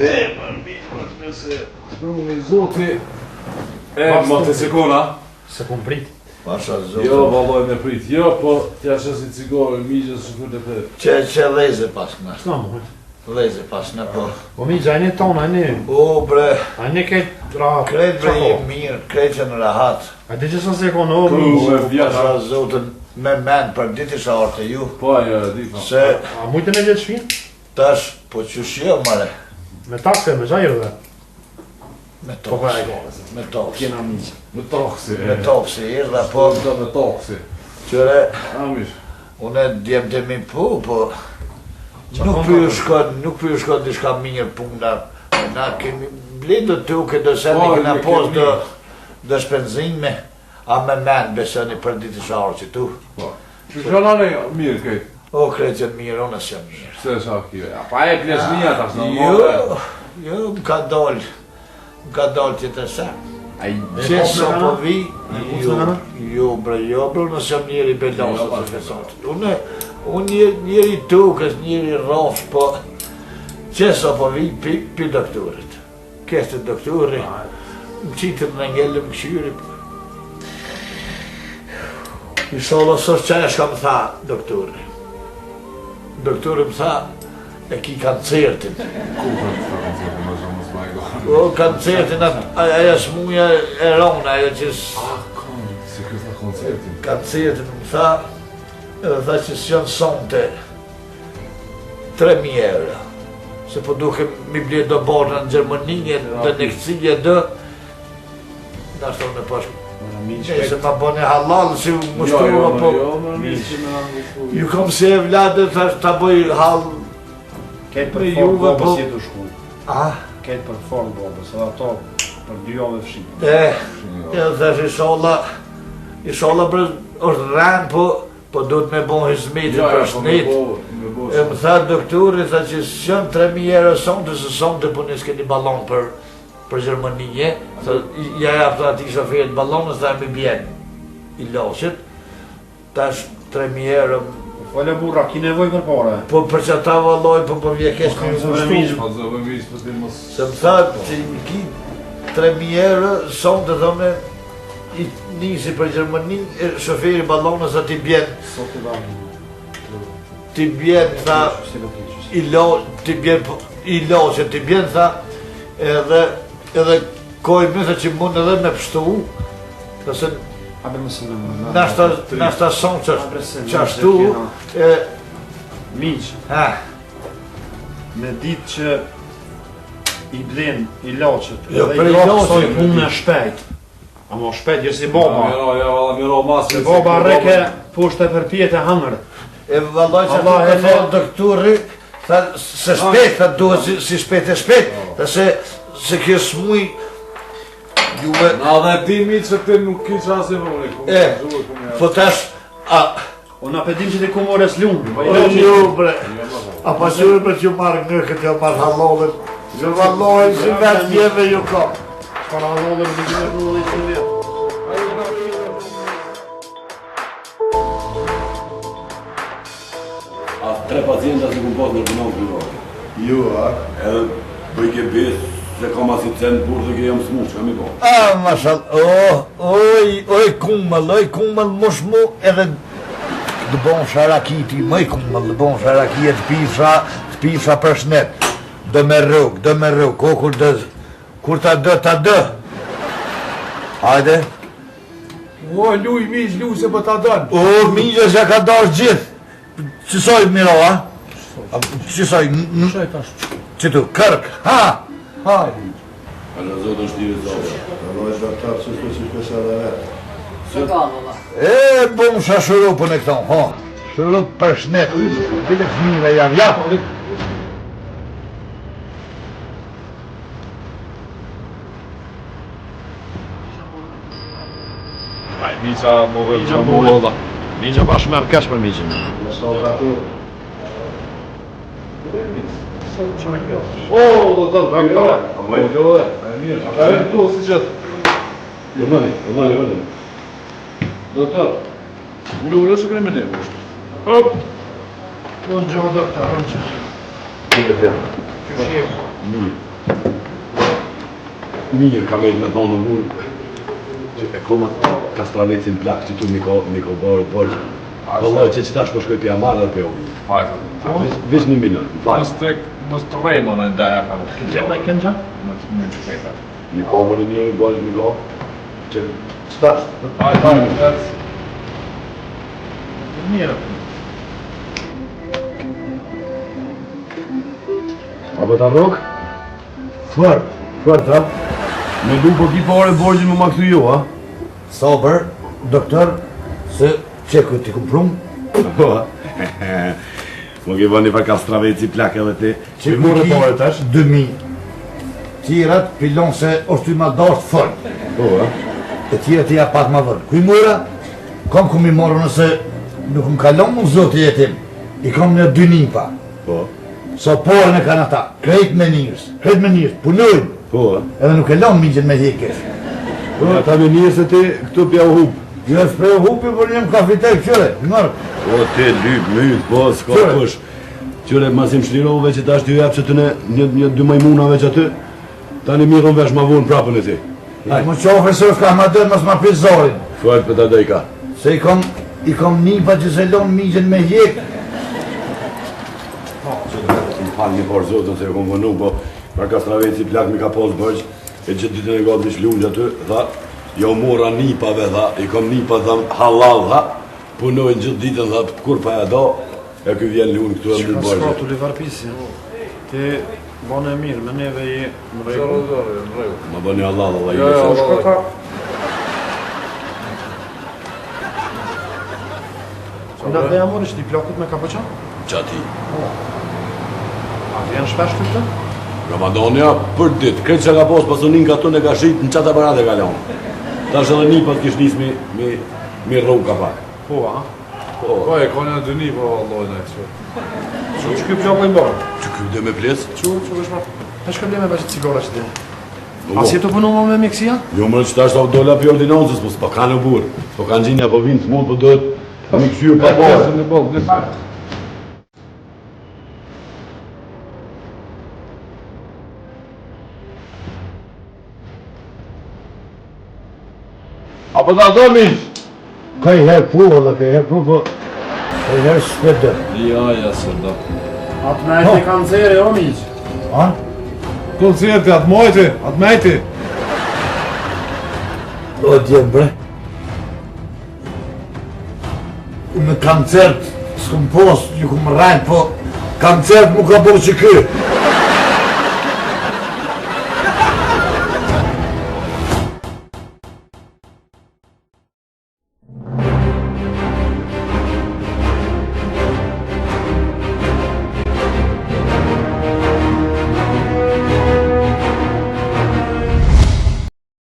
Nëse unë i zoti ma të sekona se kom prit. Pasha zotë. Jo, valloj me prit, jo, po t'ja shës i cigare, migjës që kërë të për Që leze pas në. S'ka më. Leze pas në po. Po mi gjajnë tonë, ajni. O bre. Ajni këtë rahat. Kretë bre i mirë, kretë që në rahat. A di që sa se kono, Pasha zotën me men për ditë isha orte ju. Po, ajo, di pa. Se a mujtë me gjithë shpinë? tash, po që shio mare. Me takse, me gjajrë dhe. Me Po për e toksi. gale. Me toksi. Kena miqë. Me toksi. Me toksi, irda po. Do me toksi. Qëre, Amish. une djem të mi po, nuk për ju shkon të shka mirë puna. Na kemi bledo tuke do se ne kena pos do shpenzime, a me men besoni për ditë sharë që tu. Po. Që shona ne mirë këtë? O, kretë që mirë, unë s'jam mirë. Se sa kjeve? A pa e plesnia tash normal. Jo, më ka dollë tjetër se. Ai, Që sa po vi, jo bre, unë s'jam njeri belasë të fesotit. Unë njeri tukës, njeri rafsh, po që sa po vi, pi doktorit. Keste doktori, më qitëm në ngellëm këshyri. Inshallah, sot që e shka më tha doktori. Doktori më tha, e ki kancertin. Ku për të koncertin, më shumë më smajgo. O, kancertin, aja smuja e rona, ajo që Si kësta koncertin? kancertin më tha, edhe tha që s'janë sonte 3.000 euro. Se po duke mi ble do borë në Gjermëninje, dhe në këcije dë, në ashtë në pashku. Se ma bone halal, si më shtrua, po Jo, më mirë që me angushtu. ju kom se e vlade, ta boj hal. Ketë për Me formë juve, po- bobës si të shku. A? Ketë për formë bobës, edhe ato për 2 javë fshimë. Ja thash inshallah bre, është rran, po duhet me bon hizmetin për shnet. E më tha doktori, tha që s'janë 3.000 euro sonte, se sonte po nësë keni balon për Gjermëninje. Ja jaftë ati shoferit balonës, tha me bjen i loqet. Tash 3.000 euro. Fole burra, ki nevoj për pare. Po për që ta valoj, po vje kesh me zëvremish. Po zëvremish për ti mos... Se më tha që i ki 3.000 euro, sonte thome, i nisi për Gjermënin, shoferi balonës ati bjen. Sot të dami. Ti bjen, tha, i loqet, ti bjen, tha, edhe kojme, tha që mund edhe me pështu, këse nashta son qashtu, Miq, ha, me ditë që i blen i loqet, Jo, edhe për i i loqet loqet, punë e shpejt. Amo shpejt, jo si baba. Miro mas... Se baba reke poshtë e përpjet e hangër. e vallaj që Allah ka e thonë doktori, tha, se shpet, tha, duhet si shpet e shpet, tha se kjo smuj, juve, Na dhe ti mi që ti nuk ki qa si vëri. po tash, O na pedim që të kumores lunë. jo bre, a pa që për që marrë në këtë jo marrë halolën, që vallaj që vetë mjeve ju ka. Para allove në të gjithë në dhe që vjetë. A 3 pacienta se ku pas në punon privat. Ju, a? Edhe bëj ke besë se kam asistent burë që jam smush, kam i po. Mashall, oj kumëll, mosh mu edhe dë bon sharakiti, mëj kumëll, dë bon sharakia të pisha për shnet, dë me rrug, kur ta dë. Hajde. O, luj, miq, luj se për ta dënë. O, miqës ja ka dash gjithë. Qësoj, Miro, a? Qësoj, që tu, kërk, ha? Hajde. A në zotë është tiri zotë. Se ka valla. E, bom sa shurupën e këto, ha? Shurup për shnet, bile fëmijëve janë, ja. Aj, miqa më vëllë. Ninja pa shmerë kesh për miqin. O, do të të A e këtu si qëtë. Do të ullurë së kremi ne. Hop. Unë gjë doktor, unë gjë. Kështë Mirë, ka me thonë në mund që e koma Kastravecin plak që tu niko bërë. Vëllaj që tash po shkoj pja marrë dhe pjo. Vish 1 milion. Mos të rejmo në ndaja ka. Gjema i kënë gjanë? Mos të mund të fejta. Niko më në një bërë niko. Që Stash. Ajde, Mirë. apo ta rrok? Fort, ha? Me du po ki pare borgjin më ma këtu jo, ha? Sober, doktor, se qeku ti ku prum? Po, ha? Më ke bëni për Kastraveci plak edhe ti. Që mure pare tash? 2000. Tirat pilon se është ty ma dasht fort. Po, ha? E tjera ti ja pak ma vërë. Kuj mura? Kom ku mi morë nëse nuk më kalon më zotë jetim. I kom në 2 nipa. Po. So porën e kanë ata. Krejt me njërës, punojnë. Po, ha? Edhe nuk e lonë migjen me hikesh. Po, ta me njërë se ti këtu pja u hub. Jo është prej hupi, por njëm kafitek qëre, nërë. Po, ti lyp, myt, po, s'ka kush. Qyre, masim shlirove që tash t'ju jep që të një 2 majmunave që aty, tani mirën vesh ma vonë prapën e ti. Më qofre se është ka ma dërë, mos ma pis zorin. Fajt për ta dejka. Se i kom nipa që se lonë migjen me hik. Më falë një parë zotën se e kom vënu, po për Kastraveci plak mi ka posë bërgjë, e gjithë ditën e gatë mish lungë aty, tha, jo mora nipave, tha, i kom nipa, tha, halal, tha, punojnë gjithë ditën, tha, kur pa e do, e këj vjen lungë këtu e më bërgjë. të livarpisi. Ti bane mirë, me neve i më regu. Më bëni halal, Allah i Jo, nëse. shkota. Nga dhe jamur ishtë i plakut me kapoqa? Qati. A vjen shpesh të të? Ramadonia për ditë, kretë që ka posë pasunin ka të në ka shqit në qatë aparat e kalonë. Ta është edhe nipat kish nis mi rrugë ka pak. Po, a? Po, e ka një 2 nipa, Allah në e që. Që kjo plakut i mbarë? Që kjo dhe me plesë? Që është ma? E shkëllime me që cigara që ti? A si e të punu me mjekësia? Jo më në që ta është dola për ordinancës, po s'po ka në burë. Po kanë gjinja po vinë smut, po dojtë mi këshyrë pa pasë. Në bolë, në farë. Apo ta do mish? Ka i herë pu, dhe ka i herë pu, po ka i herë shpete. Ja, se do. Atë me e kanceri, o miq? A? Koncerti, atë mojti. O djemë bre. Me koncert, s'kum posë, ju kum rajnë, po koncert mu ka bo që kë.